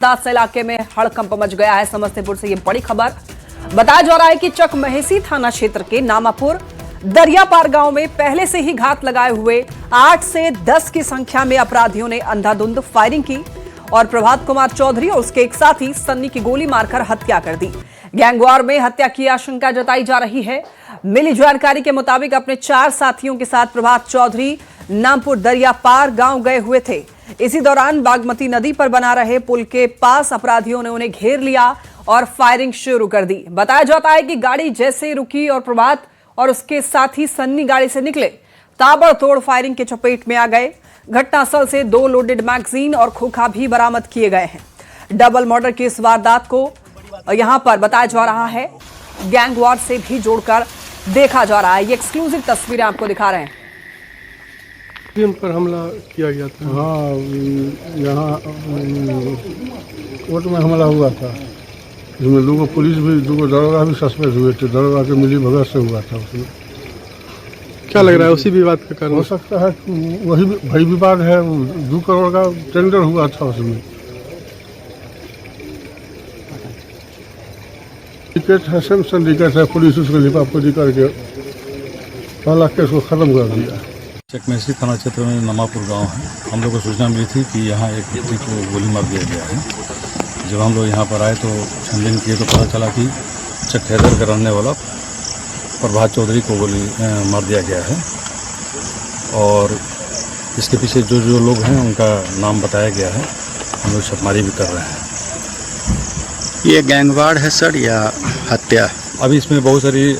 दास इलाके में हड़कंप मच गया है। समस्तीपुर से ये बड़ी खबर बताया जा रहा है कि चकमहेसी थाना क्षेत्र के नामापुर दरियापार गांव में पहले से ही घात लगाए हुए 8 से 10 की संख्या में अपराधियों ने अंधाधुंध फायरिंग की और प्रभात कुमार चौधरी और उसके एक साथी सन्नी की गोली मारकर हत्या कर दी। गैंगवार में हत्या की आशंका जताई जा रही है। मिली जानकारी के मुताबिक अपने 4 साथियों के साथ प्रभात चौधरी नामपुर दरियापार गांव गए हुए थे। इसी दौरान बागमती नदी पर बना रहे पुल के पास अपराधियों ने उन्हें घेर लिया और फायरिंग शुरू कर दी। बताया जाता है कि गाड़ी जैसे रुकी और प्रभात और उसके साथी सन्नी गाड़ी से निकले, ताबड़तोड़ फायरिंग के चपेट में आ गए। घटनास्थल से 2 लोडेड मैगजीन और खोखा भी बरामद किए गए हैं। डबल मर्डर की इस वारदात को यहां पर बताया जा रहा है गैंगवार से भी जोड़कर देखा जा रहा है। ये एक्सक्लूसिव तस्वीरें आपको दिखा रहे हैं। उन पर हमला किया गया था। हाँ, यहाँ कोर्ट में हमला हुआ था, जिसमें 2 पुलिस भी 2 दरोगा भी सस्पेंड हुए थे। दरोगा के मिली भगत से हुआ था। उसमें क्या लग रहा है उसी विवाद के कारण हो सकता है, वही भाई विवाद है। 2 करोड़ का टेंडर हुआ था उसमें। टिकट है, सैमसंग टिकट है। पुलिस उसको लिपापोती करके पहला केस को खत्म कर दिया। चकमहेसी थाना क्षेत्र में नामापुर गांव है। हम लोग को सूचना मिली थी कि यहाँ एक व्यक्ति को गोली मार दिया गया है। जब हम लोग यहाँ पर आए तो छानबीन किए तो पता चला कि चकहैदर का रहने वाला प्रभात चौधरी को गोली मार दिया गया है और इसके पीछे जो लोग हैं उनका नाम बताया गया है। हम लोग छापेमारी भी कर रहे हैं। ये गैंगवार है सर या हत्या? अभी इसमें बहुत सारी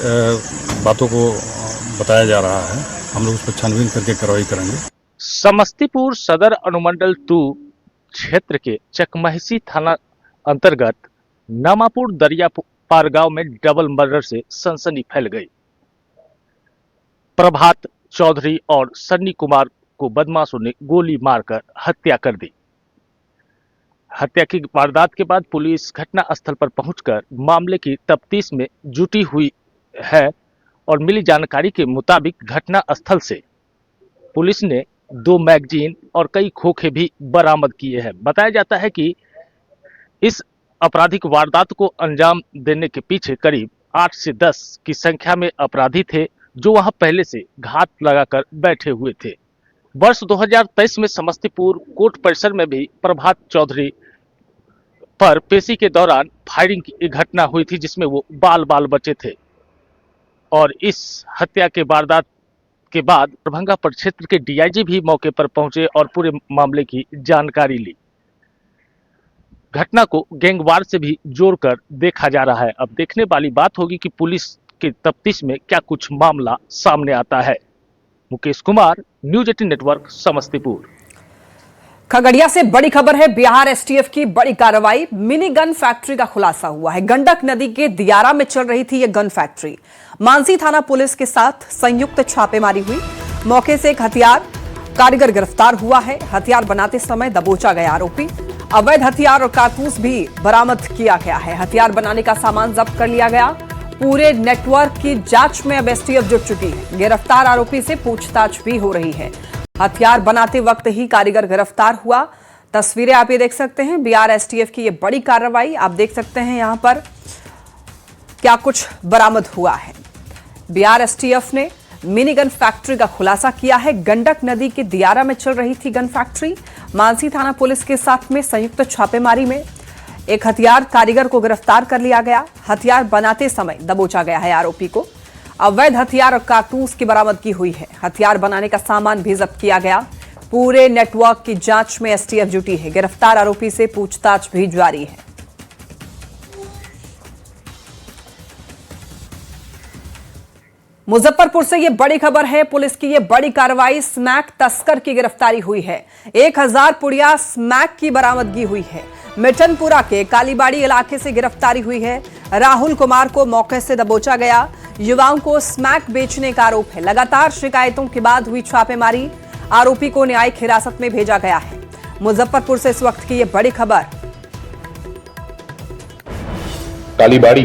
बातों को बताया जा रहा है। हम लोग उस पर छानबीन करके कार्रवाई करेंगे। समस्तीपुर सदर अनुमंडल 2 क्षेत्र के चकमहेसी थाना अंतर्गत नामापुर दरियापार गांव में डबल मर्डर से सनसनी फैल गई। प्रभात चौधरी और सन्नी कुमार को बदमाशों ने गोली मारकर हत्या कर दी। हत्या की वारदात के बाद पुलिस घटना स्थल पर पहुंचकर मामले की तफ्तीश में जुटी हुई है और मिली जानकारी के मुताबिक घटना स्थल से पुलिस ने 2 मैगजीन और कई खोखे भी बरामद किए हैं। बताया जाता है कि इस आपराधिक वारदात को अंजाम देने के पीछे करीब 8 से 10 की संख्या में अपराधी थे, जो वहां पहले से घात लगाकर बैठे हुए थे। वर्ष 2023 में समस्तीपुर कोर्ट परिसर में भी प्रभात चौधरी पर पेशी के दौरान फायरिंग की घटना हुई थी, जिसमें वो बाल बचे थे और इस हत्या के वारदात के बाद दरभंगा प्रक्षेत्र के डीआईजी भी मौके पर पहुंचे और पूरे मामले की जानकारी ली। घटना को गैंगवार से भी जोड़कर देखा जा रहा है। अब देखने वाली बात होगी कि पुलिस की तफ्तीश में क्या कुछ मामला सामने आता है। Mukesh Kumar, News 18 Network, Samastipur. खगड़िया से बड़ी खबर है। बिहार एसटीएफ की बड़ी कार्रवाई। मिनी गन फैक्ट्री का खुलासा हुआ है। गंडक नदी के दियारा में चल रही थी यह गन फैक्ट्री। मानसी थाना पुलिस के साथ संयुक्त छापेमारी हुई। मौके से एक हथियार कारीगर गिरफ्तार हुआ है। हथियार बनाते समय दबोचा गया आरोपी। अवैध हथियार और कारतूस भी बरामद किया गया है। हथियार बनाने का सामान जब्त कर लिया गया। पूरे नेटवर्क की जांच में अब एसटीएफ जुट चुकी है। गिरफ्तार आरोपी से पूछताछ भी हो रही है। हथियार बनाते वक्त ही कारीगर गिरफ्तार हुआ। तस्वीरें आप ये देख सकते हैं। बिहार एसटीएफ की ये बड़ी कार्रवाई आप देख सकते हैं। यहां पर क्या कुछ बरामद हुआ है। बिहार एसटीएफ ने मिनी गन फैक्ट्री का खुलासा किया है। गंडक नदी के दियारा में चल रही थी गन फैक्ट्री। मानसी थाना पुलिस के साथ में संयुक्त छापेमारी में एक हथियार कारीगर को गिरफ्तार कर लिया गया। हथियार बनाते समय दबोचा गया है आरोपी को। अवैध हथियार और कारतूस की बरामदगी हुई है। हथियार बनाने का सामान भी जब्त किया गया। पूरे नेटवर्क की जांच में एसटीएफ जुटी है। गिरफ्तार आरोपी से पूछताछ भी जारी है। मुजफ्फरपुर से यह बड़ी खबर है। पुलिस की यह बड़ी कार्रवाई। स्मैक तस्कर की गिरफ्तारी हुई है। 1000 पुड़िया स्मैक की बरामदगी हुई है। मिठनपुरा के कालीबाड़ी इलाके से गिरफ्तारी हुई है। राहुल कुमार को मौके से दबोचा गया। युवाओं को स्मैक बेचने का आरोप है। लगातार शिकायतों के बाद हुई छापेमारी। आरोपी को न्यायिक हिरासत में भेजा गया है। मुजफ्फरपुर से इस वक्त की यह बड़ी खबर। कालीबाड़ी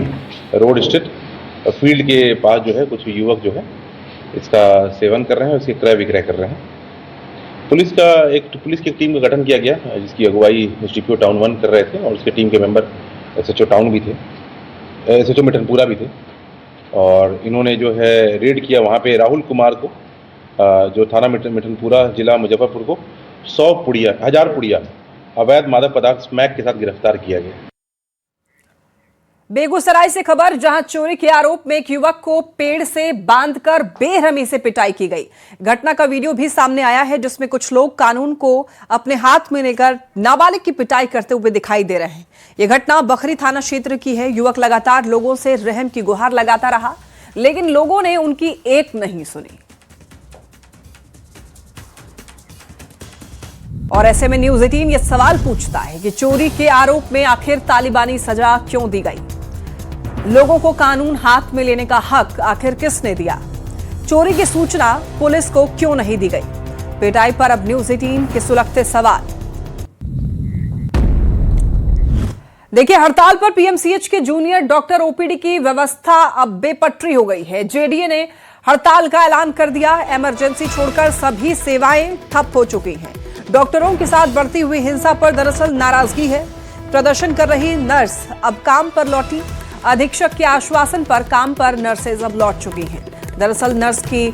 रोड स्थित फील्ड के पास जो है कुछ युवक जो है इसका सेवन कर रहे हैं, इसके क्रय विक्रय कर रहे हैं। पुलिस की एक टीम का गठन किया गया, जिसकी अगुवाई एसडीपीओ टाउन 1 कर रहे थे और उसके टीम के मेंबर एसएचओ टाउन भी थे, एसएचओ मिठनपुरा भी थे। और इन्होंने जो है रेड किया वहाँ पे राहुल कुमार को, जो थाना मिठनपुरा जिला मुजफ्फरपुर को 1000 पुड़िया अवैध मादक पदार्थ स्मैक के साथ गिरफ्तार किया गया। बेगूसराय से खबर, जहां चोरी के आरोप में एक युवक को पेड़ से बांधकर बेरहमी से पिटाई की गई। घटना का वीडियो भी सामने आया है, जिसमें कुछ लोग कानून को अपने हाथ में लेकर नाबालिग की पिटाई करते हुए दिखाई दे रहे हैं। यह घटना बखरी थाना क्षेत्र की है। युवक लगातार लोगों से रहम की गुहार लगाता रहा, लेकिन लोगों ने उनकी एक नहीं सुनी। और ऐसे में न्यूज 18 ये सवाल पूछता है कि चोरी के आरोप में आखिर तालिबानी सजा क्यों दी गई? लोगों को कानून हाथ में लेने का हक आखिर किसने दिया? चोरी की सूचना पुलिस को क्यों नहीं दी गई? पिटाई पर अब न्यूज 18 के सुलगते सवाल। देखिए, हड़ताल पर पीएमसीएच के जूनियर डॉक्टर ओपीडी की व्यवस्था अब बेपटरी हो गई है। जेडीए ने हड़ताल का ऐलान कर दिया। इमरजेंसी छोड़कर सभी सेवाएं ठप हो चुकी हैं। डॉक्टरों के साथ बढ़ती हुई हिंसा पर दरअसल नाराजगी है। प्रदर्शन कर रही नर्स अब काम पर लौटी। अधीक्षक के आश्वासन पर काम पर नर्सेज अब लौट चुकी हैं। दरअसल नर्स की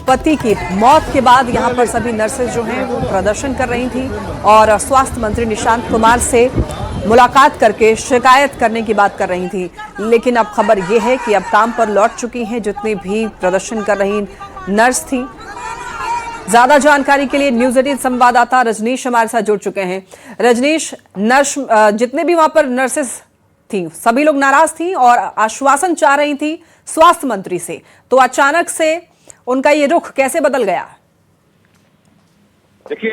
पति की मौत के बाद यहां पर सभी नर्सेज जो हैं वो प्रदर्शन कर रही थी और स्वास्थ्य मंत्री निशांत कुमार से मुलाकात करके शिकायत करने की बात कर रही थी। लेकिन अब खबर यह है कि अब काम पर लौट चुकी हैं जितनी भी प्रदर्शन कर रही नर्स थी। ज्यादा जानकारी के लिए न्यूज 18 संवाददाता रजनीश हमारे साथ जुड़ चुके हैं। रजनीश, नर्स जितने भी वहां पर नर्सेस थी सभी लोग नाराज थी और आश्वासन चाह रही थी स्वास्थ्य मंत्री से, तो अचानक से उनका ये रुख कैसे बदल गया? देखिए,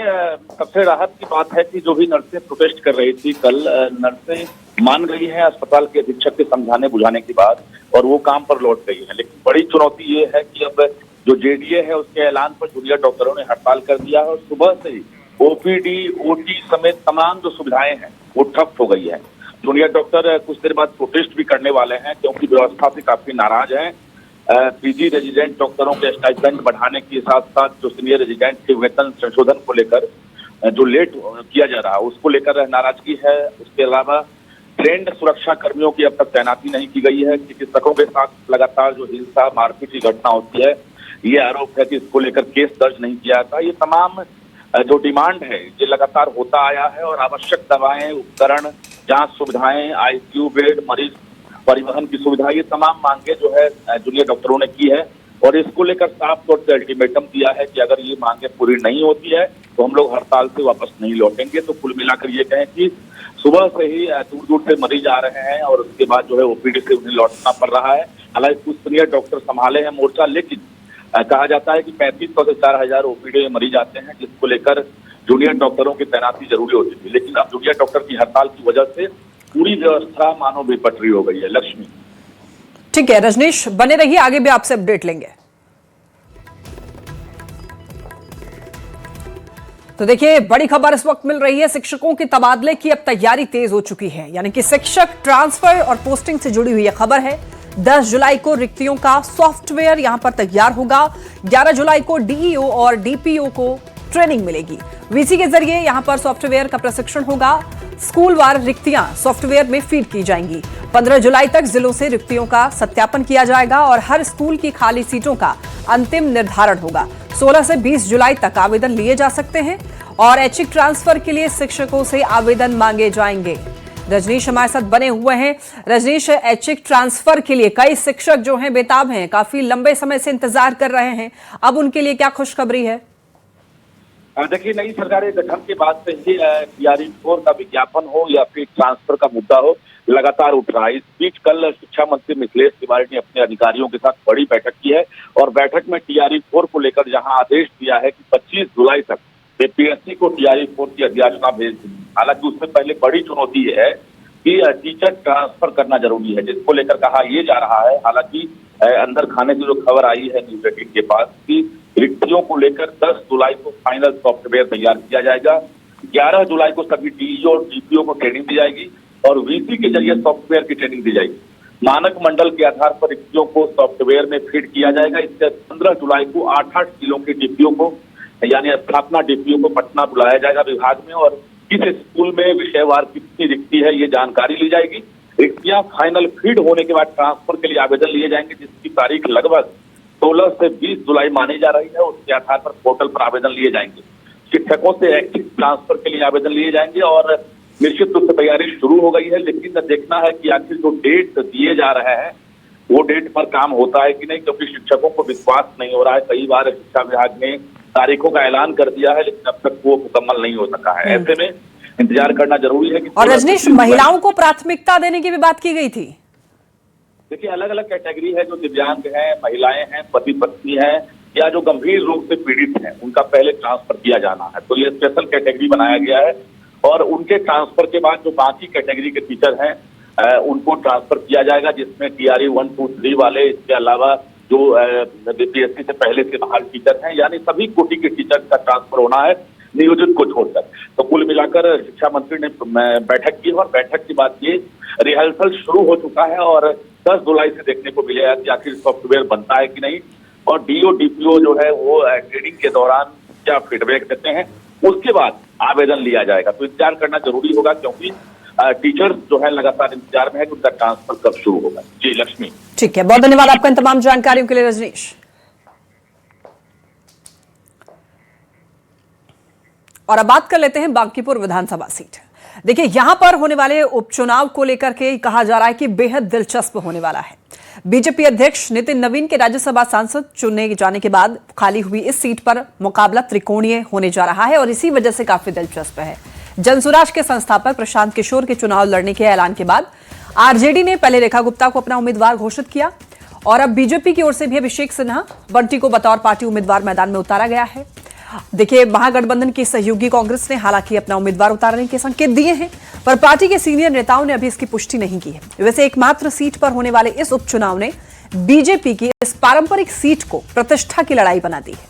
सबसे राहत की बात है कि जो भी नर्सें प्रोटेस्ट कर रही थी कल, नर्सें मान गई हैं अस्पताल के अधीक्षक के समझाने बुझाने के बाद और वो काम पर लौट गई है। लेकिन बड़ी चुनौती ये है कि अब जो जेडीए है उसके ऐलान पर जूनियर डॉक्टरों ने हड़ताल कर दिया है और सुबह से ही ओपीडी, ओटी समेत तमाम जो सुविधाएं हैं वो ठप हो गई है। जूनियर डॉक्टर कुछ देर बाद प्रोटेस्ट भी करने वाले हैं क्योंकि व्यवस्था से काफी नाराज हैं। पीजी रेजिडेंट डॉक्टरों के स्टाइपेंड बढ़ाने के साथ साथ जो सीनियर रेजिडेंट के वेतन संशोधन को लेकर जो लेट किया जा रहा है उसको लेकर नाराजगी है। उसके अलावा ट्रेंड सुरक्षा कर्मियों की अब तक तैनाती नहीं की गई है। चिकित्सकों के साथ लगातार जो हिंसा मारपीट की घटना होती है, ये आरोप है कि इसको लेकर केस दर्ज नहीं किया था। ये तमाम जो डिमांड है ये लगातार होता आया है और आवश्यक दवाएं, उपकरण, जांच सुविधाएं, आईसीयू बेड, मरीज परिवहन की सुविधा, ये तमाम मांगे जो है जूनियर डॉक्टरों ने की है और इसको लेकर साफ तौर से अल्टीमेटम दिया है कि अगर ये मांगे पूरी नहीं होती है तो हम लोग हड़ताल से वापस नहीं लौटेंगे। तो कुल मिलाकर ये कहें कि सुबह से ही दूर दूर से मरीज आ रहे हैं और उसके बाद जो है ओपीडी से उन्हें लौटना पड़ रहा है। हालांकि कुछ सीनियर डॉक्टर संभाले हैं मोर्चा, लेकिन कहा जाता है कि 3500 से 4000 ओपीडी में मरीज आते हैं, जिसको लेकर जूनियर डॉक्टरों की तैनाती जरूरी होती थी। लेकिन अब जूनियर डॉक्टर की हड़ताल की वजह से पूरी व्यवस्था मानो बेपटरी हो गई है। लक्ष्मी, ठीक है रजनीश, बने रहिए, आगे भी आपसे अपडेट लेंगे। तो देखिए, बड़ी खबर इस वक्त मिल रही है। शिक्षकों के तबादले की अब तैयारी तेज हो चुकी है, यानी कि शिक्षक ट्रांसफर और पोस्टिंग से जुड़ी हुई यह खबर है। 10 जुलाई को रिक्तियों का सॉफ्टवेयर यहां पर तैयार होगा। 11 जुलाई को डीईओ और डीपीओ को ट्रेनिंग मिलेगी। वीसी के जरिए यहां पर सॉफ्टवेयर का प्रशिक्षण होगा। स्कूलवार रिक्तियां सॉफ्टवेयर में फीड की जाएंगी। 15 जुलाई तक जिलों से रिक्तियों का सत्यापन किया जाएगा और हर स्कूल की खाली सीटों का अंतिम निर्धारण होगा। 16 से 20 जुलाई तक आवेदन लिए जा सकते हैं और ऐच्छिक ट्रांसफर के लिए शिक्षकों से आवेदन मांगे जाएंगे। रजनीश हमारे साथ बने हुए हैं। रजनीश, ऐच्छिक ट्रांसफर के लिए कई शिक्षक जो हैं बेताब हैं, काफी लंबे समय से इंतजार कर रहे हैं, अब उनके लिए क्या खुशखबरी है? देखिए, नई सरकार के गठन के बाद से ही TRE-4 का विज्ञापन हो या फिर ट्रांसफर का मुद्दा हो, लगातार उठ रहा है। इस बीच कल शिक्षा मंत्री मिथिलेश तिवारी ने अपने अधिकारियों के साथ बड़ी बैठक की है और बैठक में TRE-4 को लेकर जहां आदेश दिया है कि 25 जुलाई तक पीएससी को TRE-4 की अधिसूचना भेज दी। हालांकि उससे पहले बड़ी चुनौती ये है कि टीचर ट्रांसफर करना जरूरी है, जिसको लेकर कहा यह जा रहा है। हालांकि अंदर खाने से जो खबर आई है न्यूज 18 के पास कि रिक्तियों को लेकर 10 जुलाई को फाइनल सॉफ्टवेयर तैयार किया जाएगा। 11 जुलाई को सभी डीईओ और डीपीओ को ट्रेनिंग दी जाएगी और वीसी के जरिए सॉफ्टवेयर की ट्रेनिंग दी जाएगी। मानक मंडल के आधार पर रिक्तियों को सॉफ्टवेयर में फीड किया जाएगा। इससे 15 जुलाई को 8-8 जिलों के डीपीओ को यानी स्थापना डीपीओ को पटना बुलाया जाएगा विभाग में और किस स्कूल में विषयवार कितनी रिक्ति है ये जानकारी ली जाएगी। रिक्तियां फाइनल फीड होने के बाद ट्रांसफर के लिए आवेदन लिए जाएंगे, जिसकी तारीख लगभग 16 से 20 जुलाई मानी जा रही है। उसके आधार पर पोर्टल पर आवेदन लिए जाएंगे। शिक्षकों से एक्सिट ट्रांसफर के लिए आवेदन लिए जाएंगे और निश्चित रूप से तैयारी शुरू हो गई है, लेकिन देखना है कि आखिर जो डेट दिए जा रहे हैं वो डेट पर काम होता है कि नहीं, क्योंकि शिक्षकों को विश्वास नहीं हो रहा है। कई बार शिक्षा विभाग ने तारीखों का ऐलान कर दिया है, लेकिन अब तक वो मुकम्मल नहीं हो सका है। ऐसे में इंतजार करना जरूरी है कि और रजनीश, महिलाओं को प्राथमिकता देने की भी बात की गई थी। देखिए, अलग अलग कैटेगरी है, जो दिव्यांग हैं, महिलाएं हैं, पति पत्नी हैं या जो गंभीर रोग से पीड़ित हैं, उनका पहले ट्रांसफर किया जाना है। तो ये स्पेशल कैटेगरी बनाया गया है और उनके ट्रांसफर के बाद जो बाकी कैटेगरी के टीचर हैं उनको ट्रांसफर किया जाएगा, जिसमें TRE 1, 2, 3 वाले, इसके अलावा जो BPSC से पहले से बहाल टीचर हैं, यानी सभी कोटि के टीचर का ट्रांसफर होना है नियोजित को छोड़कर। तो कुल मिलाकर शिक्षा मंत्री ने बैठक की और बैठक के बाद ये रिहर्सल शुरू हो चुका है और 10 जुलाई से देखने को मिलेगा कि आखिर सॉफ्टवेयर बनता है कि नहीं और DO DPO जो है वो ट्रेनिंग के दौरान क्या फीडबैक देते हैं, उसके बाद आवेदन लिया जाएगा। तो इंतजार करना जरूरी होगा, क्योंकि टीचर्स जो है लगातार इंतजार में है कि उनका ट्रांसफर कब शुरू होगा। जी लक्ष्मी। ठीक है, बहुत धन्यवाद आपका इन तमाम जानकारियों के लिए रजनीश। और अब बात कर लेते हैं बांकीपुर विधानसभा सीट। देखिए, यहां पर होने वाले उपचुनाव को लेकर के कहा जा रहा है कि बेहद दिलचस्प होने वाला है। बीजेपी अध्यक्ष नितिन नवीन के राज्यसभा सांसद चुने जाने के बाद खाली हुई इस सीट पर मुकाबला त्रिकोणीय होने जा रहा है और इसी वजह से काफी दिलचस्प है। जनसुराज के संस्थापक प्रशांत किशोर के चुनाव लड़ने के ऐलान के बाद आरजेडी ने पहले रेखा गुप्ता को अपना उम्मीदवार घोषित किया और अब बीजेपी की ओर से भी अभिषेक सिन्हा बंटी को बतौर पार्टी उम्मीदवार मैदान में उतारा गया है। देखिए, महागठबंधन की सहयोगी कांग्रेस ने हालांकि अपना उम्मीदवार उतारने के संकेत दिए हैं, पर पार्टी के सीनियर नेताओं ने अभी इसकी पुष्टि नहीं की है। वैसे एकमात्र सीट पर होने वाले इस उपचुनाव ने बीजेपी की इस पारंपरिक सीट को प्रतिष्ठा की लड़ाई बना दी है।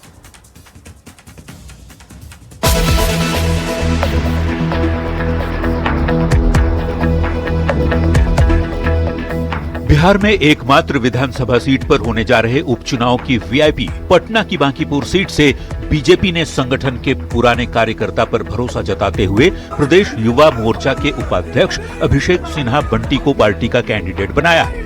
बिहार में एकमात्र विधानसभा सीट पर होने जा रहे उपचुनाव की वीआईपी पटना की बांकीपुर सीट से बीजेपी ने संगठन के पुराने कार्यकर्ता पर भरोसा जताते हुए प्रदेश युवा मोर्चा के उपाध्यक्ष अभिषेक सिन्हा बंटी को पार्टी का कैंडिडेट बनाया है।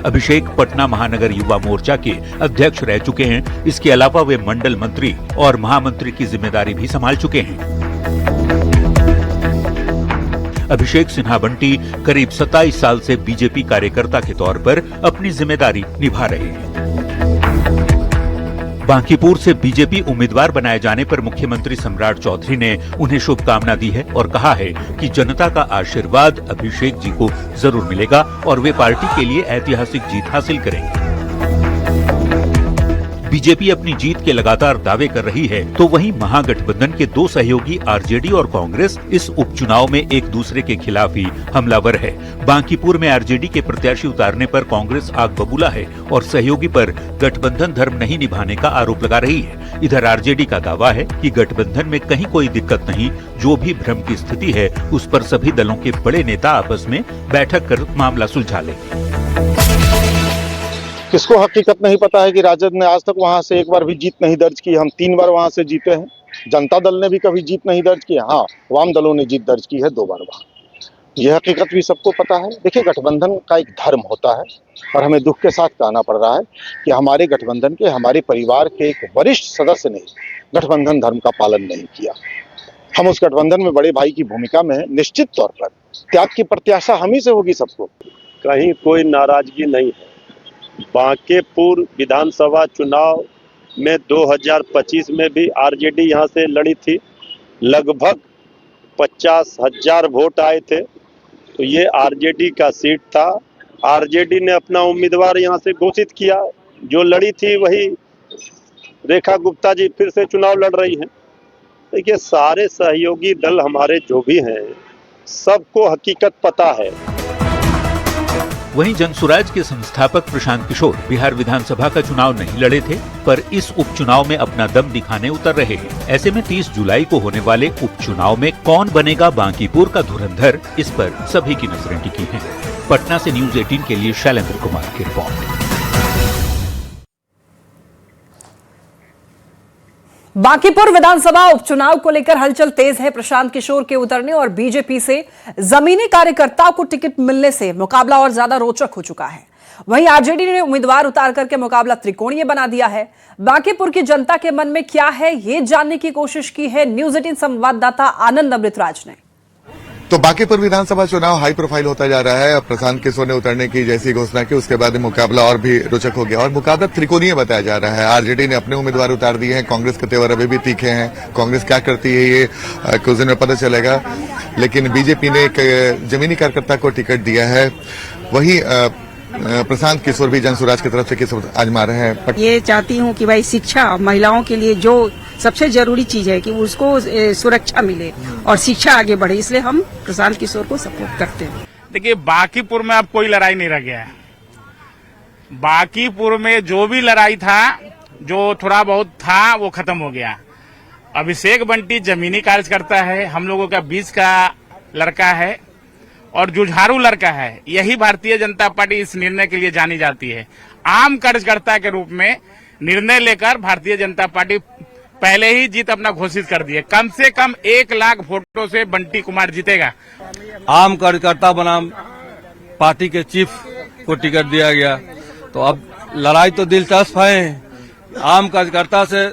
अभिषेक पटना महानगर युवा मोर्चा के अध्यक्ष रह चुके हैं। इसके अलावा वे मंडल मंत्री और महामंत्री की जिम्मेदारी भी संभाल चुके हैं। अभिषेक सिन्हा बंटी करीब 27 साल से बीजेपी कार्यकर्ता के तौर पर अपनी जिम्मेदारी निभा रहे हैं। बांकीपुर से बीजेपी उम्मीदवार बनाए जाने पर मुख्यमंत्री सम्राट चौधरी ने उन्हें शुभकामना दी है और कहा है कि जनता का आशीर्वाद अभिषेक जी को जरूर मिलेगा और वे पार्टी के लिए ऐतिहासिक जीत हासिल करेंगे। बीजेपी अपनी जीत के लगातार दावे कर रही है, तो वहीं महागठबंधन के दो सहयोगी आरजेडी और कांग्रेस इस उपचुनाव में एक दूसरे के खिलाफ ही हमलावर है। बांकीपुर में आरजेडी के प्रत्याशी उतारने पर कांग्रेस आग बबूला है और सहयोगी पर गठबंधन धर्म नहीं निभाने का आरोप लगा रही है। इधर आरजेडी का दावा है कि गठबंधन में कहीं कोई दिक्कत नहीं, जो भी भ्रम की स्थिति है उस पर सभी दलों के बड़े नेता आपस में बैठक कर मामला सुलझा लेंगे। किसको हकीकत नहीं पता है कि राजद ने आज तक वहां से एक बार भी जीत नहीं दर्ज की। हम 3 बार वहां से जीते हैं। जनता दल ने भी कभी जीत नहीं दर्ज की। हाँ, वाम दलों ने जीत दर्ज की है 2 बार वहां। यह हकीकत भी सबको पता है। देखिए, गठबंधन का एक धर्म होता है और हमें दुख के साथ कहना पड़ रहा है कि हमारे गठबंधन के, हमारे परिवार के एक वरिष्ठ सदस्य ने गठबंधन धर्म का पालन नहीं किया। हम उस गठबंधन में बड़े भाई की भूमिका में हैं। निश्चित तौर पर त्याग की प्रत्याशा हम ही से होगी सबको। कहीं कोई नाराजगी नहीं है। बांकीपुर विधानसभा चुनाव में 2025 में भी आरजेडी यहां से लड़ी थी। लगभग 50,000 वोट आए थे। तो ये आरजेडी का सीट था। आरजेडी ने अपना उम्मीदवार यहां से घोषित किया। जो लड़ी थी वही रेखा गुप्ता जी फिर से चुनाव लड़ रही हैं। देखिए, सारे सहयोगी दल हमारे जो भी हैं, सबको हकीकत पता है। वहीं जनसुराज के संस्थापक प्रशांत किशोर बिहार विधानसभा का चुनाव नहीं लड़े थे, पर इस उपचुनाव में अपना दम दिखाने उतर रहे हैं। ऐसे में 30 जुलाई को होने वाले उपचुनाव में कौन बनेगा बांकीपुर का धुरंधर, इस पर सभी की नजरें टिकी हैं। पटना से न्यूज 18 के लिए शैलेंद्र कुमार की रिपोर्ट। बांकीपुर विधानसभा उपचुनाव को लेकर हलचल तेज है। प्रशांत किशोर के उतरने और बीजेपी से जमीनी कार्यकर्ताओं को टिकट मिलने से मुकाबला और ज्यादा रोचक हो चुका है। वहीं आरजेडी ने उम्मीदवार उतार करके मुकाबला त्रिकोणीय बना दिया है। बांकीपुर की जनता के मन में क्या है, ये जानने की कोशिश की है न्यूज 18 संवाददाता आनंद अमृतराज ने। तो बांकीपुर विधानसभा चुनाव हाई प्रोफाइल होता जा रहा है। अब प्रशांत किशोर ने उतरने की जैसी घोषणा की, उसके बाद मुकाबला और भी रोचक हो गया और मुकाबला त्रिकोणीय बताया जा रहा है। आरजेडी ने अपने उम्मीदवार उतार दिए हैं, कांग्रेस के तेवर अभी भी तीखे हैं। कांग्रेस क्या करती है ये कुछ दिन में पता चलेगा, लेकिन बीजेपी ने एक जमीनी कार्यकर्ता को टिकट दिया है। वहीं प्रशांत किशोर भी जनसुराज की तरफ से किस्मत आजमा रहे हैं। ये चाहती हूँ कि भाई शिक्षा महिलाओं के लिए जो सबसे जरूरी चीज है कि उसको सुरक्षा मिले और शिक्षा आगे बढ़े, इसलिए हम प्रशांत किशोर को सपोर्ट करते हैं। देखिए, बांकीपुर में अब कोई लड़ाई नहीं रह गया है। बांकीपुर में जो भी लड़ाई था, जो थोड़ा बहुत था, वो खत्म हो गया। अभिषेक बंटी जमीनी कार्यकर्ता है, हम लोगों का बीच का लड़का है और जुझारू लड़का है। यही भारतीय जनता पार्टी इस निर्णय के लिए जानी जाती है। आम कार्यकर्ता के रूप में निर्णय लेकर भारतीय जनता पार्टी पहले ही जीत अपना घोषित कर दी है। कम से कम 1 लाख वोटों से बंटी कुमार जीतेगा। आम कार्यकर्ता बनाम पार्टी के चीफ को टिकट दिया गया, तो अब लड़ाई तो दिलचस्प है। आम कार्यकर्ता से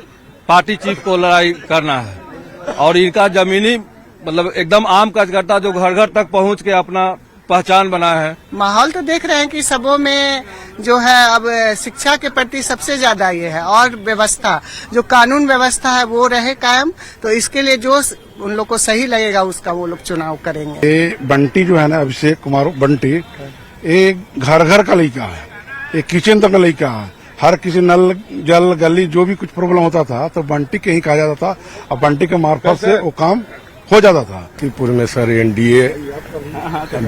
पार्टी चीफ को लड़ाई करना है और इनका जमीनी मतलब एकदम आम कार्यकर्ता जो घर घर तक पहुंच के अपना पहचान बना है। माहौल तो देख रहे हैं कि सबों में जो है अब शिक्षा के प्रति सबसे ज्यादा ये है और व्यवस्था, जो कानून व्यवस्था है वो रहे कायम, तो इसके लिए जो उन लोग को सही लगेगा उसका वो लोग चुनाव करेंगे। ये बंटी जो है ना, अभिषेक कुमार बंटी, एक घर घर का लड़का है, एक किचन तक का लड़का है। हर किसी नल जल गली जो भी कुछ प्रॉब्लम होता था तो बंटी के ही कहा जाता था और बंटी के मार्फत से वो काम हो जाता था। बांकीपुर में सर एनडीए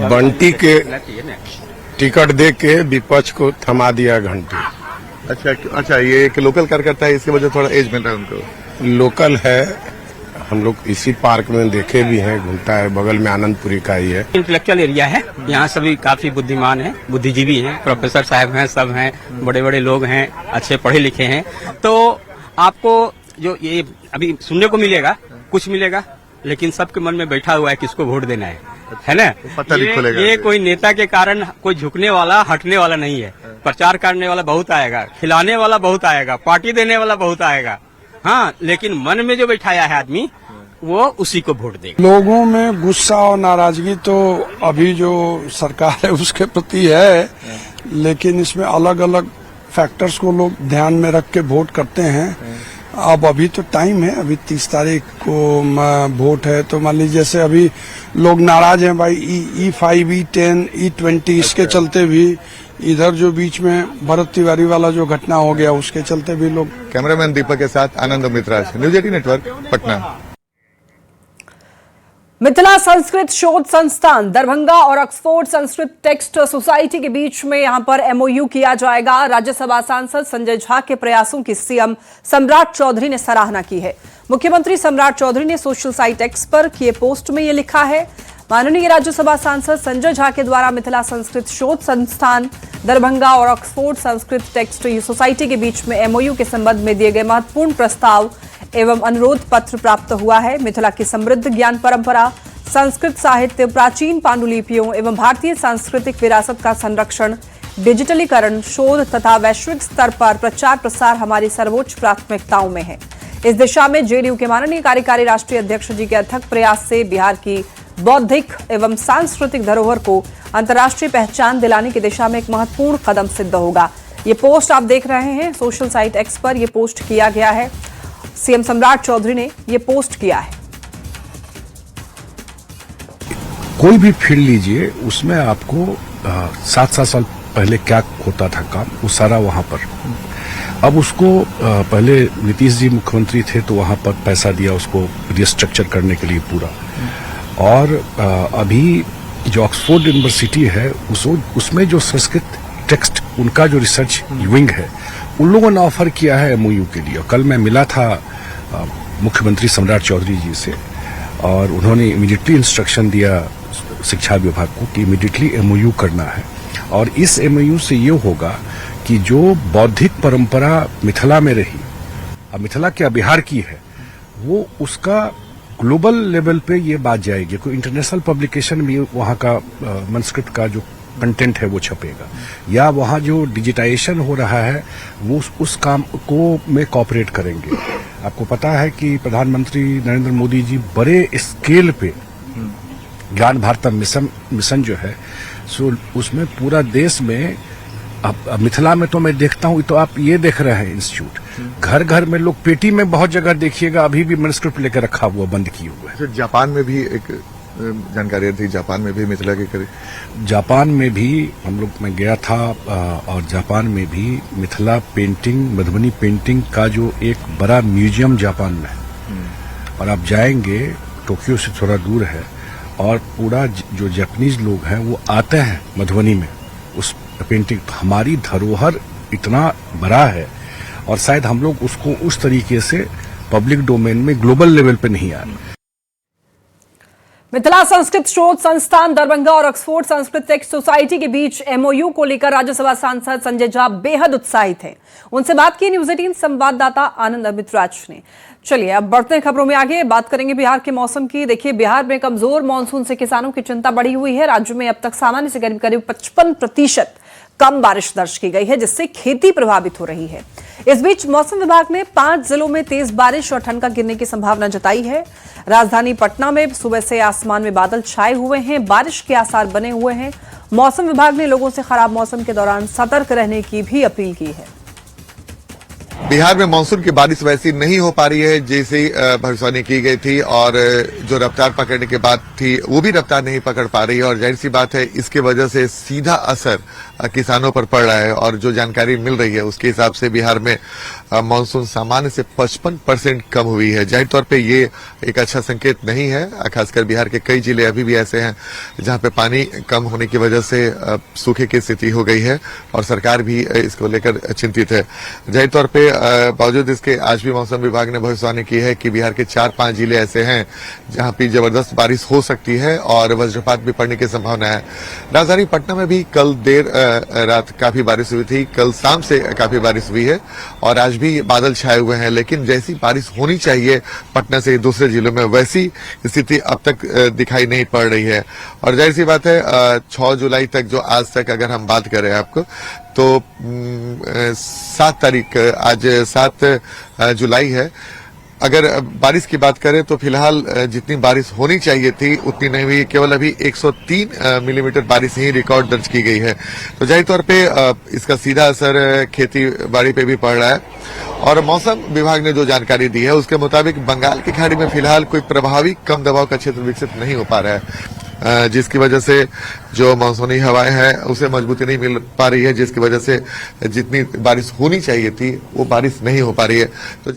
बंटी के टिकट दे के विपक्ष को थमा दिया घंटी। अच्छा, ये एक लोकल कार्यकर्ता है, इसकी वजह थोड़ा एज मिल रहा है उनको। लोकल है, हम लोग इसी पार्क में देखे भी हैं, घूमता है, बगल में आनंदपुरी का ही है। इंटेलेक्चुअल एरिया है, यहाँ सभी काफी बुद्धिमान हैं, बुद्धिजीवी हैं, प्रोफेसर साहब हैं, सब हैं, बड़े बड़े लोग हैं, अच्छे पढ़े लिखे हैं। तो आपको जो ये अभी सुनने को मिलेगा, कुछ मिलेगा, लेकिन सबके मन में बैठा हुआ है किसको वोट देना है ना। पता नहीं खुलेगा। ये कोई नेता के कारण कोई झुकने वाला हटने वाला नहीं है। प्रचार करने वाला बहुत आएगा, खिलाने वाला बहुत आएगा, पार्टी देने वाला बहुत आएगा, हाँ, लेकिन मन में जो बैठाया है आदमी वो उसी को वोट देगा। लोगों में गुस्सा और नाराजगी तो अभी जो सरकार है उसके प्रति है, लेकिन इसमें अलग अलग फैक्टर्स को लोग ध्यान में रख के वोट करते हैं। अब अभी तो टाइम है, अभी 30 तारीख को वोट है, तो मान लीजिए जैसे अभी लोग नाराज हैं भाई E5, E10, E20, इसके चलते भी इधर जो बीच में भरत तिवारी वाला जो घटना हो गया उसके चलते भी लोग। कैमरामैन दीपक के साथ आनंद अमृतराज, न्यूज 18 नेटवर्क, पटना। मिथिला संस्कृत शोध संस्थान दरभंगा और ऑक्सफोर्ड संस्कृत टेक्स्ट सोसाइटी के बीच में यहां पर MOU किया जाएगा। राज्यसभा सांसद संजय झा के प्रयासों की सीएम सम्राट चौधरी ने सराहना की है। मुख्यमंत्री सम्राट चौधरी ने सोशल साइट एक्स पर किए पोस्ट में ये लिखा है, माननीय राज्यसभा सांसद संजय झा के द्वारा मिथिला संस्कृत शोध संस्थान दरभंगा और ऑक्सफोर्ड संस्कृत टेक्स्ट सोसाइटी के बीच में MOU के संबंध में दिए गए महत्वपूर्ण प्रस्ताव एवं अनुरोध पत्र प्राप्त हुआ है। मिथिला की समृद्ध ज्ञान परंपरा, संस्कृत साहित्य, प्राचीन पांडुलिपियों एवं भारतीय सांस्कृतिक विरासत का संरक्षण, डिजिटलीकरण, शोध तथा वैश्विक स्तर पर प्रचार प्रसार हमारी सर्वोच्च प्राथमिकताओं में है। इस दिशा में जेडीयू के माननीय कार्यकारी राष्ट्रीय अध्यक्ष जी के अथक प्रयास से बिहार की बौद्धिक एवं सांस्कृतिक धरोहर को अंतर्राष्ट्रीय पहचान दिलाने की दिशा में एक महत्वपूर्ण कदम सिद्ध होगा। ये पोस्ट आप देख रहे हैं, सोशल साइट एक्स पर यह पोस्ट किया गया है। सीएम सम्राट चौधरी ने यह पोस्ट किया है। कोई भी फील्ड लीजिए, उसमें आपको 7-7 साल पहले क्या होता था काम, वो सारा वहां पर। अब उसको पहले नीतीश जी मुख्यमंत्री थे तो वहां पर पैसा दिया उसको रिस्ट्रक्चर करने के लिए पूरा, और अभी जो ऑक्सफोर्ड यूनिवर्सिटी है उसमें जो संस्कृत टेक्स्ट उनका जो रिसर्च विंग है, उन लोगों ने ऑफर किया है MOU के लिए। कल मैं मिला था मुख्यमंत्री सम्राट चौधरी जी से और उन्होंने इमीडिएटली इंस्ट्रक्शन दिया शिक्षा विभाग को कि इमीडिएटली MOU करना है। और इस MOU से ये होगा कि जो बौद्धिक परंपरा मिथिला में रही मिथिला क्या बिहार की है, वो उसका ग्लोबल लेवल पे ये बात जाएगी। कोई इंटरनेशनल पब्लिकेशन में वहाँ का मनस्क्रिप्ट का जो कंटेंट है वो छपेगा, या वहाँ जो डिजिटाइजेशन हो रहा है वो उस काम को में कॉपरेट करेंगे। आपको पता है कि प्रधानमंत्री नरेंद्र मोदी जी बड़े स्केल पे ज्ञान भारत मिशन जो है, सो उसमें पूरा देश में अब मिथिला में तो मैं देखता हूँ, तो आप ये देख रहे हैं इंस्टीट्यूट, घर घर में लोग पेटी में बहुत जगह देखिएगा अभी भी मैन्युस्क्रिप्ट लेकर रखा हुआ, बंद किए हुए हैं। जापान में भी एक जानकारी थी, जापान में भी मिथिला के करीब, जापान में भी मैं गया था, और जापान में भी मिथिला पेंटिंग, मधुबनी पेंटिंग का जो एक बड़ा म्यूजियम जापान में है। और आप जाएंगे, टोक्यो से थोड़ा दूर है, और पूरा जो जापानीज लोग हैं वो आते हैं मधुबनी में उस पेंटिंग। हमारी धरोहर इतना बड़ा है, और शायद हम लोग उसको उस तरीके से पब्लिक डोमेन में ग्लोबल लेवल पे नहीं आए। मिथिला संस्कृत शोध संस्थान दरभंगा और ऑक्सफोर्ड संस्कृत टेक्स्ट सोसाइटी के बीच एमओयू को लेकर राज्यसभा सांसद संजय झा बेहद उत्साहित हैं। उनसे बात की न्यूज 18 संवाददाता आनंद अमितराज ने। चलिए अब बढ़ते हैं खबरों में आगे, बात करेंगे बिहार के मौसम की। देखिए, बिहार में कमजोर मानसून से किसानों की चिंता बढ़ी हुई है। राज्य में अब तक सामान्य से करीब 55% कम बारिश दर्ज की गई है, जिससे खेती प्रभावित हो रही है। इस बीच मौसम विभाग ने 5 जिलों में तेज बारिश और ठनका गिरने की संभावना जताई है। राजधानी पटना में सुबह से आसमान में बादल छाए हुए हैं, बारिश के आसार बने हुए हैं। मौसम विभाग ने लोगों से खराब मौसम के दौरान सतर्क रहने की भी अपील की है। बिहार में मानसून की बारिश वैसी नहीं हो पा रही है जैसी भविष्यवाणी की गई थी, और जो रफ्तार पकड़ने के बाद थी वो भी रफ्तार नहीं पकड़ पा रही है। और जाहिर सी बात है, इसके वजह से सीधा असर किसानों पर पड़ रहा है। और जो जानकारी मिल रही है उसके हिसाब से बिहार में मानसून सामान्य से 55% कम हुई है। जाहिर तौर पे ये एक अच्छा संकेत नहीं है। खासकर बिहार के कई जिले अभी भी ऐसे हैं जहां पे पानी कम होने की वजह से सूखे की स्थिति हो गई है, और सरकार भी इसको लेकर चिंतित है। जाहिर तौर पे बावजूद इसके आज भी मौसम विभाग ने भविष्यवाणी की है कि बिहार के 4-5 जिले ऐसे हैं जहां पे जबरदस्त बारिश हो सकती है और वज्रपात भी पड़ने की संभावना है। राजधानी पटना में भी कल देर रात काफी बारिश हुई थी, कल शाम से काफी बारिश हुई है, और आज भी बादल छाए हुए हैं। लेकिन जैसी बारिश होनी चाहिए पटना से दूसरे जिलों में, वैसी स्थिति अब तक दिखाई नहीं पड़ रही है। और जाहिर सी बात है, 6 जुलाई तक, जो आज तक अगर हम बात करें आपको, तो 7 तारीख, आज 7 जुलाई है, अगर बारिश की बात करें तो फिलहाल जितनी बारिश होनी चाहिए थी उतनी नहीं हुई। केवल अभी 103 मिलीमीटर बारिश ही रिकॉर्ड दर्ज की गई है। तो जाहिर तौर पे इसका सीधा असर खेती बाड़ी पे भी पड़ रहा है। और मौसम विभाग ने जो जानकारी दी है उसके मुताबिक बंगाल की खाड़ी में फिलहाल कोई प्रभावी कम दबाव का क्षेत्र विकसित नहीं हो पा रहा है, जिसकी वजह से जो मानसूनी हवाएं हैं उसे मजबूती नहीं मिल पा रही है, जिसकी वजह से जितनी बारिश होनी चाहिए थी वो बारिश नहीं हो पा रही है। तो